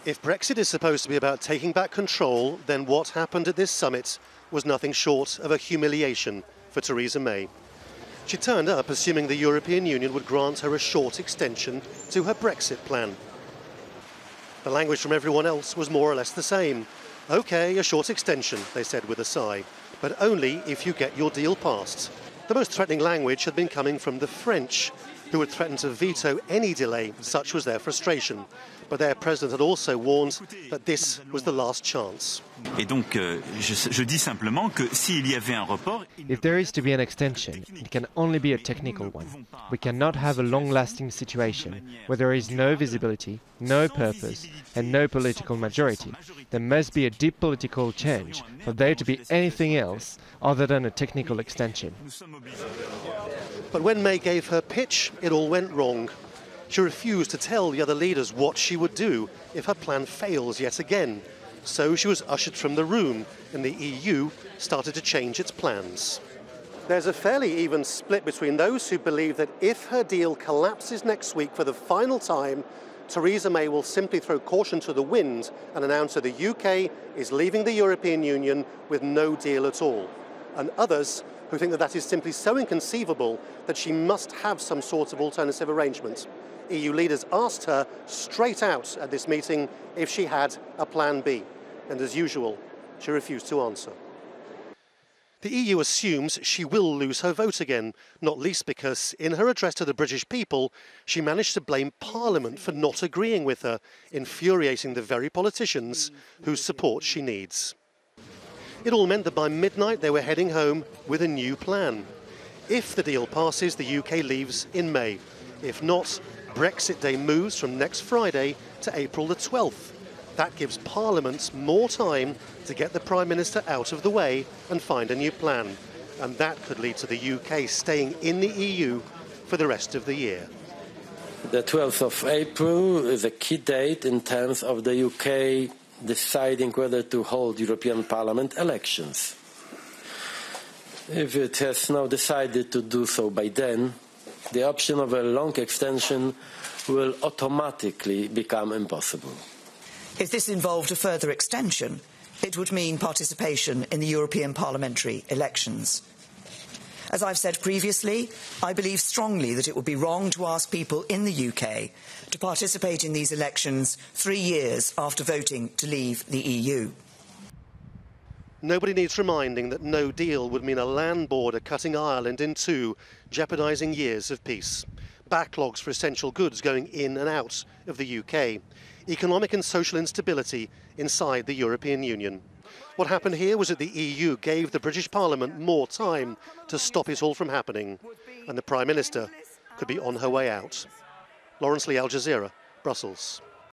If Brexit is supposed to be about taking back control, then what happened at this summit was nothing short of a humiliation for Theresa May. She turned up assuming the European Union would grant her a short extension to her Brexit plan. The language from everyone else was more or less the same. OK, a short extension, they said with a sigh, but only if you get your deal passed. The most threatening language had been coming from the French, who had threatened to veto any delay, such was their frustration. But their president had also warned that this was the last chance. Et donc, je dis simplement que s'il y avait un report... If there is to be an extension, it can only be a technical one. We cannot have a long-lasting situation where there is no visibility, no purpose, and no political majority. There must be a deep political change for there to be anything else other than a technical extension. But when May gave her pitch, it all went wrong. She refused to tell the other leaders what she would do if her plan fails yet again. So she was ushered from the room, and the EU started to change its plans. There's a fairly even split between those who believe that if her deal collapses next week for the final time, Theresa May will simply throw caution to the wind and announce that the UK is leaving the European Union with no deal at all. And others who think that that is simply so inconceivable that she must have some sort of alternative arrangement. EU leaders asked her straight out at this meeting if she had a plan B, and as usual, she refused to answer. The EU assumes she will lose her vote again, not least because in her address to the British people, she managed to blame Parliament for not agreeing with her, infuriating the very politicians whose support she needs. It all meant that by midnight they were heading home with a new plan. If the deal passes, the UK leaves in May. If not, Brexit Day moves from next Friday to April the 12th. That gives Parliament more time to get the Prime Minister out of the way and find a new plan. And that could lead to the UK staying in the EU for the rest of the year. The 12th of April is a key date in terms of the UK deciding whether to hold European Parliament elections. If it has now decided to do so by then, the option of a long extension will automatically become impossible. If this involved a further extension, it would mean participation in the European parliamentary elections. As I've said previously, I believe strongly that it would be wrong to ask people in the UK to participate in these elections 3 years after voting to leave the EU. Nobody needs reminding that no deal would mean a land border cutting Ireland in two, jeopardising years of peace. Backlogs for essential goods going in and out of the UK. Economic and social instability inside the European Union. What happened here was that the EU gave the British Parliament more time to stop it all from happening, and the Prime Minister could be on her way out. Laurence, Al Jazeera, Brussels.